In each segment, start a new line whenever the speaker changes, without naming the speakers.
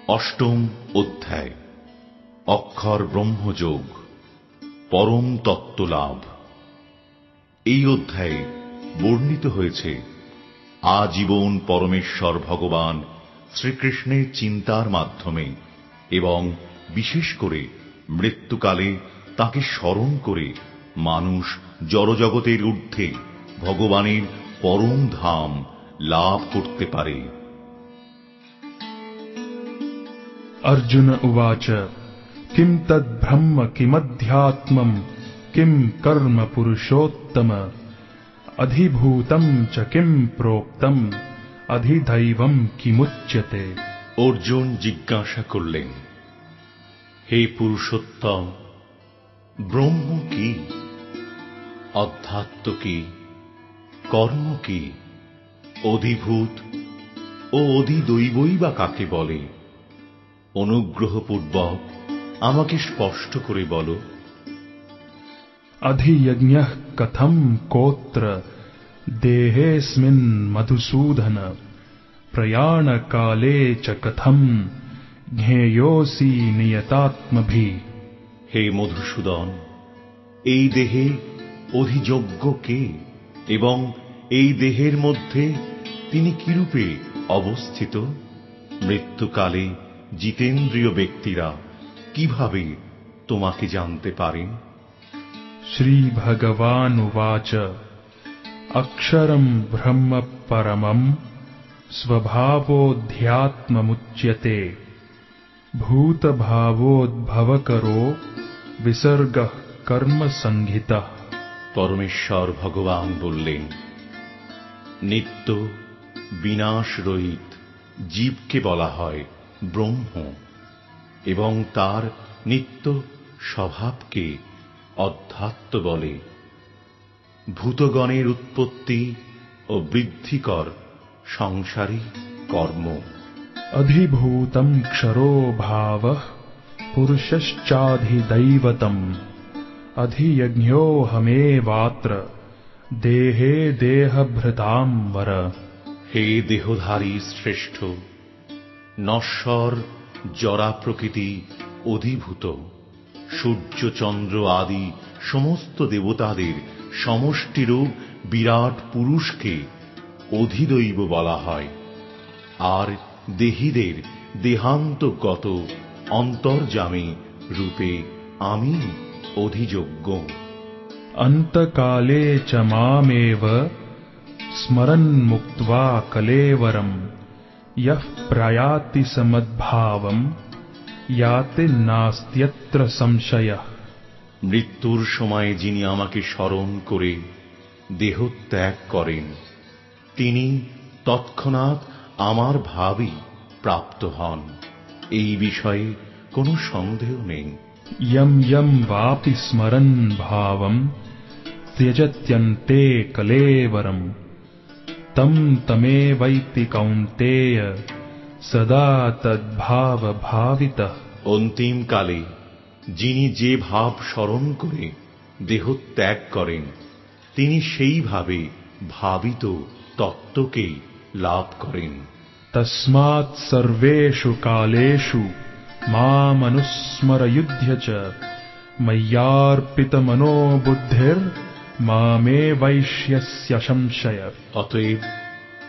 অষ্টম অধ্যায় অক্ষর ব্রহ্মযোগ পরম তত্ত্ব লাভ। এই অধ্যায়ে বর্ণিত হয়েছে আজীবন পরমেশ্বর ভগবান শ্রীকৃষ্ণের চিন্তার মাধ্যমে এবং বিশেষ করে মৃত্যুকালে তাকে স্মরণ করে মানুষ জড়জগতের ঊর্ধ্বে ভগবানের পরম ধাম লাভ করতে পারে।
अर्जुन उवाच किम तद्ब्रह्म किमध्यात्मम् किम कर्म पुरुषोत्तम अधिभूतं च किम प्रोक्तम अधिदैवम किमुच्यते।
অর্জুন জিজ্ঞাসা করলেন, হে পুরুষোত্তম, ব্রহ্ম কি, অধ্যাত্ম কি, কর্ম কি, অধিভূত ও অধিদৈবই বা কাকে বলে? অনুগ্রহপূর্বক আমাকে স্পষ্ট করে বলো।
अधियज्ञः कथं कोत्र देहेऽस्मिन् मधुसूदन प्रयाणकाले च कथं ज्ञेयोऽसि नियतात्मभिः।
হে মধুসূদন, এই দেহে অধিযোগ্য কে এবং এই দেহের মধ্যে তিনি কিরূপে অবস্থিত? মৃত্যুকালে জিতেন্দ্রিয় ব্যক্তিরা কিভাবে তোমাকে জানতে পারেন?
श्री भगवानुवाच अक्षरं ब्रह्म परमं स्वभावोऽध्यात्ममुच्यते भूतभावोद्भवकरो विसर्गः कर्म संहितः।
পরমেশ্বর ভগবান বললেন, নিত্য বিনাশ রহিত জীবকে বলা হয় ব্রহ্ম এবং তার নিত্য স্বভাবকে অধ্যাত্ম বলে। ভূতগণের উৎপত্তি ও বৃদ্ধিকর সংসারী কর্ম।
अधिभूतं क्षरो भावः पुरुषश्चाधिदैवतम् अधियज्ञोऽहमेवात्र देहे देहभृतां वर।
হে দেহধারী শ্রেষ্ঠ, নশ্বর জরা প্রকৃতি অধিভূত সূর্য চন্দ্র আদি সমস্ত দেবতাদের সমষ্টিরূপ বিরাট পুরুষকে অধিদৈব বলা হয়, আর দেহীদের দেহান্তগত অন্তর্যামী রূপে আমি অধিযোগ্য।
अन्तकाले च मामेव स्मरन् मुक्त्वा कलेवरम् यः प्रयाति समद्भावम् याति नास्त्यत्र संशयः।
মৃত্যুর সময় যিনি আমাকে স্মরণ করে দেহ ত্যাগ করেন, তিনি তৎক্ষণাৎ আমার ভাবই প্রাপ্ত হন, এই বিষয়ে কোনো সন্দেহ নেই।
यं यं वापि स्मरन् भावम् त्यजत्यन्ते कलेवरम् तं तमेवैति कौन्तेय सदा तद्भाव भावितः।
অন্তিমকালে যিনি যে ভাব স্মরণ করে দেহ ত্যাগ করেন, তিনি সেইভাবে ভাবিত তত্ত্বকেই লাভ করেন।
तस्मात् सर्वेषु कालेषु मामनुस्मरयुध्य च मय्यार्पितमनो बुद्धिर्मामेवैष्यस्य संशय।
অতএব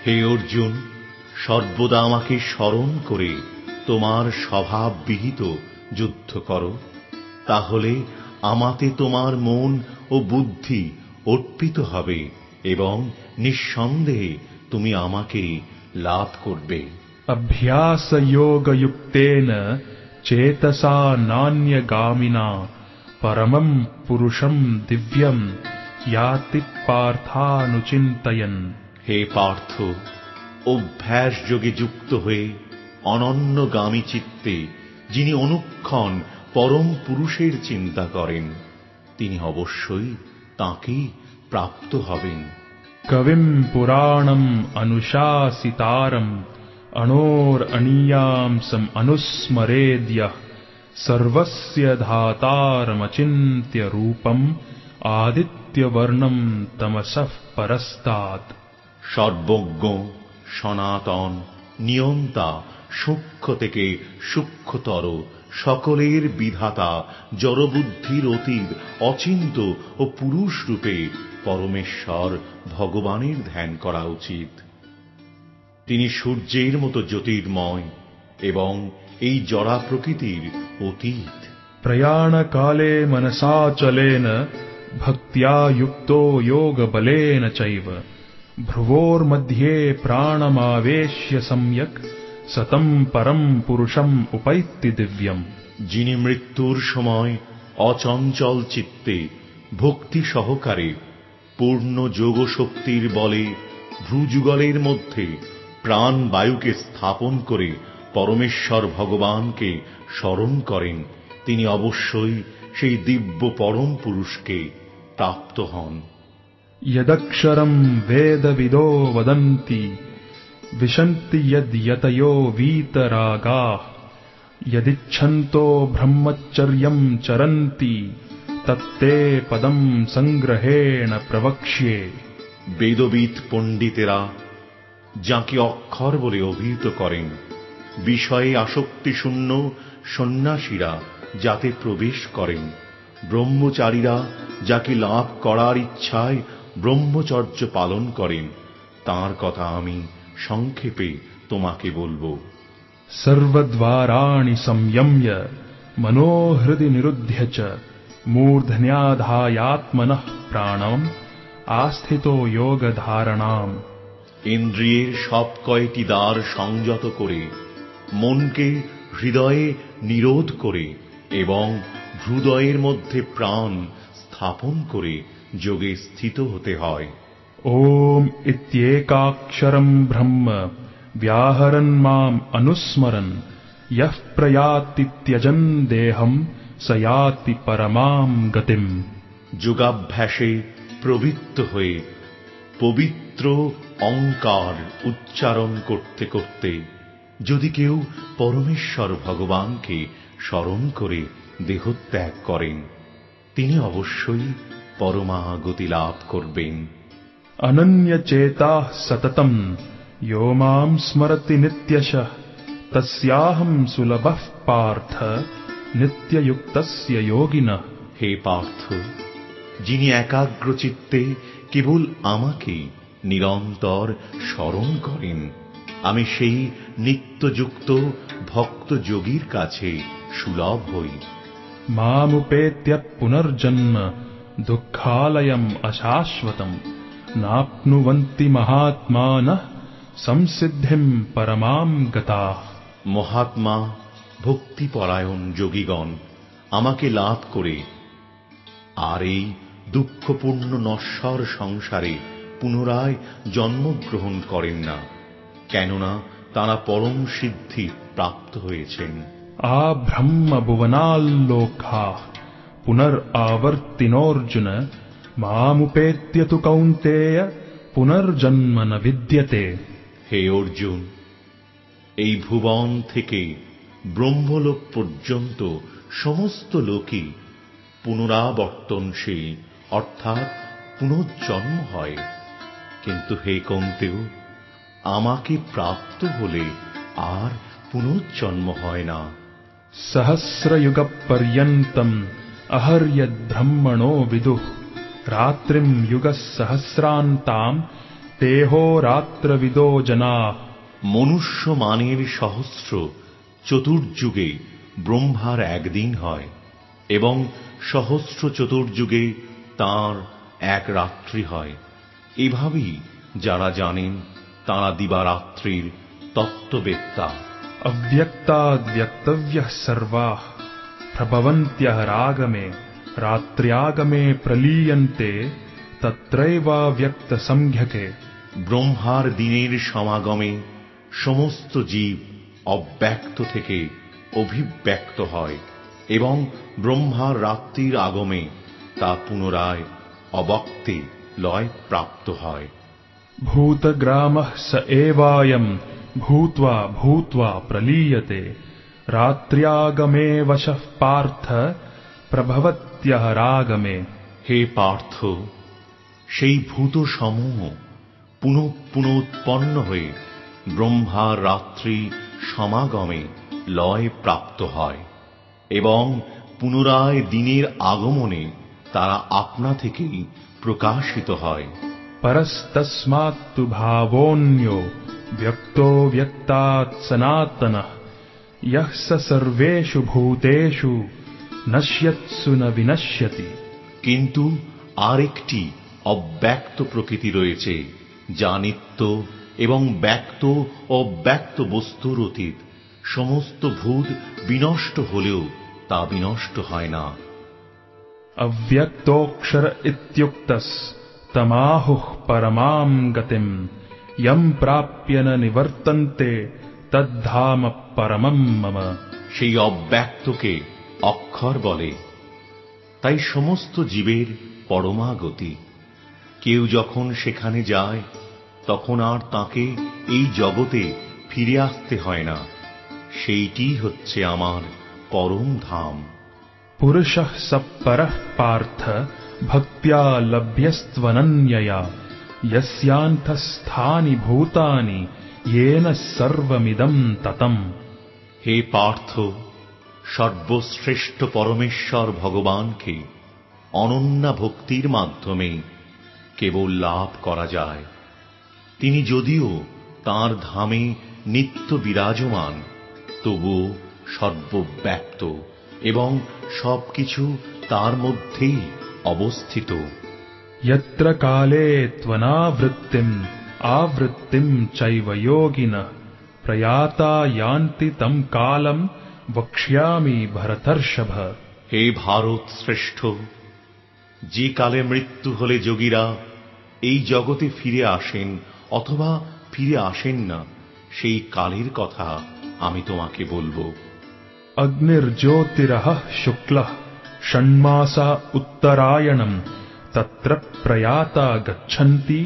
হে অর্জুন, সর্বদা আমাকে স্মরণ করে তোমার স্বভাববিহিত যুদ্ধ করো, তাহলে আমাতে তোমার মন ও বুদ্ধি অর্পিত হবে এবং নিঃসন্দেহে তুমি আমাকে লাভ করবে।
अभ्यासयोगयुक्तेन चेतसा नान्यगामिना परमं पुरुषं दिव्यं याति पार्थानुचिन्तयन्।
হে পার্থ, অভ্যাস যোগে যুক্ত হয়ে অনন্যগামী চিত্তে যিনি অনুক্ষণ পরম পুরুষের চিন্তা করেন, তিনি অবশ্যই তাঁকেই প্রাপ্ত হবেন।
कविं पुराणम् अनुशासितारम् अणोरनीयांसम् अनुस्मरेद्यः सर्वस्य धातारमचिन्त्य रूपम् आदित्यवर्णम् तमसः परस्तात्।
সর্বজ্ঞ, সনাতন, নিয়ন্তা, সূক্ষ্ম থেকে সূক্ষ্মতর, সকলের বিধাতা, জড়বুদ্ধির অতীত, অচিন্ত ও পুরুষ রূপে পরমেশ্বর ভগবানের ধ্যান করা উচিত। তিনি সূর্যের মতো জ্যোতির্ময় এবং এই জড়া প্রকৃতির অতীত।
প্রয়াণ কালে মনসাচলেন ভক্ত্যা যুক্তো যোগ বলেন চৈব ভ্রুভোর্মধ্যে প্রাণমাবেশ্য সম্যক সতম পরম পুরুষম উপৈতি দিব্যম।
যিনি মৃত্যুর সময় অচঞ্চল চিত্তে ভক্তি সহকারে পূর্ণ যোগশক্তির বলে ভ্রুযুগলের মধ্যে প্রাণবায়ুকে স্থাপন করে পরমেশ্বর ভগবানকে স্মরণ করেন, তিনি অবশ্যই সেই দিব্য পরম পুরুষকে প্রাপ্ত হন।
यदक्षरं वेदविदो वदन्ति विशन्ति यद्यतयो वीतरागाः यदिच्छन्तो ब्रह्मचर्यं चरन्ति तत्ते पदं संग्रहेण प्रवक्ष्ये।
বেদবিদ পণ্ডিতেরা যাকে অক্ষর বলে অভিহিত করেন, বিষয়ে আসক্তিশূন্য সন্ন্যাসীরা যাতে প্রবেশ করেন, ব্রহ্মচারীরা যাকে লাভ করার ইচ্ছায় ব্রহ্মচর্য পালন করেন, তাঁর কথা আমি সংক্ষেপে তোমাকে বলবো।
सर्वद्वाराणि संयम्य मनोहृदि निरुध्य च मूर्धन्याधायात्मनः प्राणम् आस्थितो योग धारणाम्।
ইন্দ্রিয়ের সব কয়টি দ্বার সংযত করে, মনকে হৃদয়ে নিরোধ করে এবং হৃদয়ের মধ্যে প্রাণ স্থাপন করে যোগে স্থিত হতে হয়।
ओम इत्येकाक्षरं ब्रह्म व्याहरन् माम् अनुस्मरन् यः प्रयाति त्यजन् देहम् स याति परमाम् गतिम्।
যোগাভ্যাসে প্রবৃত্ত হয়ে পবিত্র অঙ্কার উচ্চারণ করতে করতে যদি কেউ পরমেশ্বর ভগবানকে স্মরণ করে দেহত্যাগ করেন, তিনি অবশ্যই পরমাগতি লাভ করবেন।
अनन्य चेताः सततम् यो माम् स्मरति नित्यशः तस्याहम् सुलभः पार्थ नित्ययुक्तस्य योगिनः।
হে পার্থ, যিনি একাগ্র চিত্তে কেবল আমাকে নিরন্তর স্মরণ করেন, আমি সেই নিত্যযুক্ত ভক্ত যোগীর কাছে সুলভ হই।
मामुपेत्य पुनर्जन्म दुःखालयम् अशाश्वतम् नाप्नुवन्ति महात्मानः संसिद्धिम् परमाम् गताः।
মহাত্মা ভক্তিপরায়ণ যোগীগণ আমাকে লাভ করে আর এই দুঃখপূর্ণ নশ্বর সংসারে পুনরায় জন্মগ্রহণ করেন না, কেননা তাঁরা পরম সিদ্ধি প্রাপ্ত হয়েছেন।
आ ब्रह्म भुवनाल्लोकाः पुनरावर्तिनोऽर्जुन मामुपेत्य तु कौन्तेय पुनर्जन्म न विद्यते।
হে অর্জুন, এই ভুবন থেকে ব্রহ্মলোক পর্যন্ত সমস্ত লোকই পুনরাবর্তনশীল, অর্থাৎ পুনর্জন্ম হয়, কিন্তু হে কৌন্তেয়, আমাকে প্রাপ্ত হলে আর পুনর্জন্ম হয় না।
सहस्रयुगपर्यन्तम् अहर्यद्ब्रह्मणो विदुः रात्रिं युगसहस्रान्ताम् तेहो रात्रविदो जनाः।
মনুষ্য মানের সহস্র চতুর্যুগে ব্রহ্মার একদিন হয় এবং সহস্র চতুর্যুগে তাঁর এক রাত্রি হয়। এভাবেই যারা জানেন তাঁরা দিবারাত্রির তত্ত্ববেত্তা।
अव्यक्ताद्व्यक्तव्यः सर्वाः प्रभवन्त्यः रागमे रात्र्यागमे प्रलीयन्ते तत्रैवाव्यक्तसंज्ञके।
ব্রহ্মার দিনের সমাগমে সমস্ত জীব অব্যক্ত থেকে অভিব্যক্ত হয় এবং ব্রহ্মার রাত্রির আগমে তা পুনরায় অবক্তে লয় প্রাপ্ত হয়।
भूतग्रामः स एवायम् भूत्वा भूत्वा प्रलीयते रात्र्यागमे वशः पार्थ प्रभवत्यः रागमे।
হে পার্থ, সেই ভূত সমূহ পুনঃ পুনঃ উৎপন্ন হয়ে ব্রহ্মার রাত্রি সমাগমে লয় প্রাপ্ত হয় এবং পুনরায় দিনের আগমনে তারা আপনা থেকেই প্রকাশিত হয়।
परस्तस्मात्तु भावोऽन्यो व्यक्तो व्यक्तात् सनातनः यः स सर्वेषु भूतेषु नश्यत्सु न विनश्यति।
কিন্তু আরেকটি অব্যক্ত প্রকৃতি রয়েছে যা নিত্য এবং ব্যক্ত ও অব্যক্ত বস্তুর অতীত। সমস্ত ভূত বিনষ্ট হলেও তা বিনষ্ট হয় না।
अव्यक्तोऽक्षर इत्युक्तस् तमाहुः परमां गतिं यं प्राप्य न निवर्तन्ते तद्धाम परमं मम।
সেই অব্যক্তকে অক্ষর বলে, তাই সমস্ত জীবের পরমাগতি। কেউ যখন সেখানে যায় তখন আর তাকে এই জগতে ফিরে আসতে হয় না। সেইটি হচ্ছে আমার পরম ধাম।
पुरुषः स परः पार्थ भक्त्या लभ्यस्त्वनन्यया यस्यान्तःस्थानि भूतानि येन सर्वमिदं ततम्।
হে পার্থ, সর্বশ্রেষ্ঠ পরমেশ্বর ভগবানকে অনন্যা ভক্তির মাধ্যমে কেবল লাভ করা যায়। তিনি যদিও তাঁর ধামে নিত্য বিরাজমান, তবুও সর্বব্যাপ্ত এবং সবকিছু তার মধ্যেই অবস্থিত।
यत्र काले त्वनावृत्तिम् आवृत्तिम् चैव योगिनः प्रयाता यान्ति तं कालं वक्ष्यामि भरतर्षभ।
হে ভারত শ্রেষ্ঠ, যে কালে মৃত্যু হলে যোগীরা এই জগতে ফিরে আসেন অথবা ফিরে আসেন না, সেই কালের কথা আমি তোমাকে বলবো।
अग्निर्ज्योतिरः शुक्लः षण्मासा उत्तरायणम् तत्र प्रयाता गच्छन्ति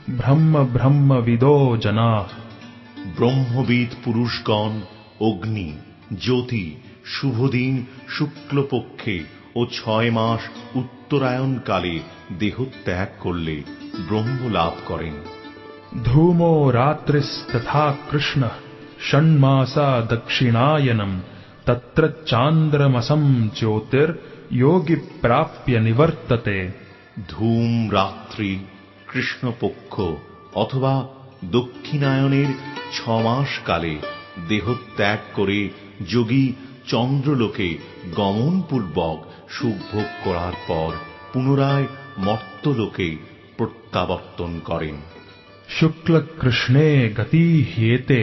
ब्रह्म ब्रह्मविदो जनाः।
ব্রহ্মবিদ পুরুষগণ অগ্নি, জ্যোতি, শুভদিন শুক্লপক্ষে ও 6 মাস উত্তরায়ণকালে দেহত্যাগ করলে ব্রহ্ম লাভ করেন।
धूमो रात्रिस्तथा कृष्णः षण्मासा दक्षिणायनम् तत्र चान्द्रमसं ज्योतिर्योगी प्राप्य निवर्तते।
ধূম রাত্রি, কৃষ্ণপক্ষ অথবা দক্ষিণায়নের 6 মাস কালে দেহত্যাগ করে যোগী চন্দ্রলোকে গমনপূর্বক সুখভোগ করার পর পুনরায় মর্ত্যলোকে প্রত্যাবর্তন করেন।
शुक्ल कृष्णे गति ह्येते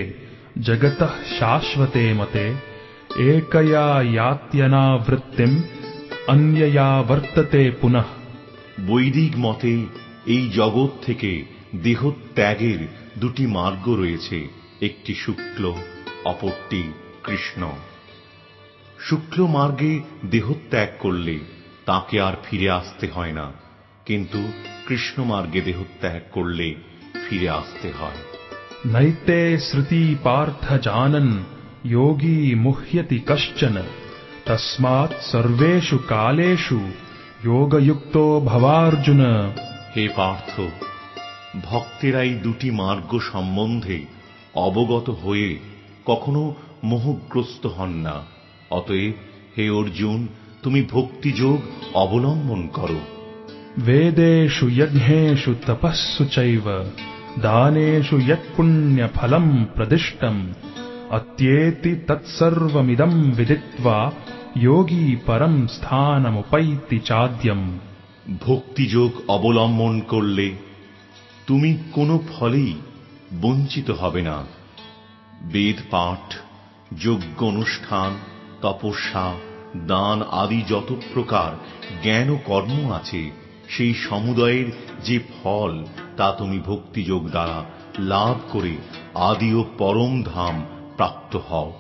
जगतः शाश्वते मते एकया यात्यनावृत्तिम् अन्यया वर्तते पुनः।
বৈদিক মতে এই জগৎ থেকে দেহত্যাগের 2টি মার্গ রয়েছে, একটি শুক্ল, অপরটি কৃষ্ণ। শুক্ল মার্গে দেহত্যাগ করলে তাকে আর ফিরে আসতে হয় না, কিন্তু কৃষ্ণ মার্গে দেহত্যাগ করলে ফিরে আসতে হয়।
नैते श्रुति पार्थ जानन् योगी मुह्यति कश्चन तस्मात् सर्वेषु कालेषु योगयुक्तो भवार्जुन।
হে পার্থ, ভক্তেরা এই 2টি মার্গ সম্বন্ধে অবগত হয়ে কখনো মোহগ্রস্ত হন না। অতএব হে অর্জুন, তুমি ভক্তিযোগ অবলম্বন করো।
वेदेषु यज्ञेषु तपस्सु चैव दानेषु यत्पुण्यफलम् प्रदिष्टम् अत्येति तत्सर्वमिदं विदित्वा योगी परं स्थानमुपैति चाद्यम्।
ভক্তিযোগ অবলম্বন করলে তুমি কোনো ফলেই বঞ্চিত হবে না। বেদ পাঠ, যজ্ঞ অনুষ্ঠান, তপস্যা, দান আদি যত প্রকার জ্ঞান ও কর্ম আছে, সেই সমুদয়ের যে ফল তা তুমি ভক্তিযোগ দ্বারা লাভ করে আদি ও পরম ধাম প্রাপ্ত হও।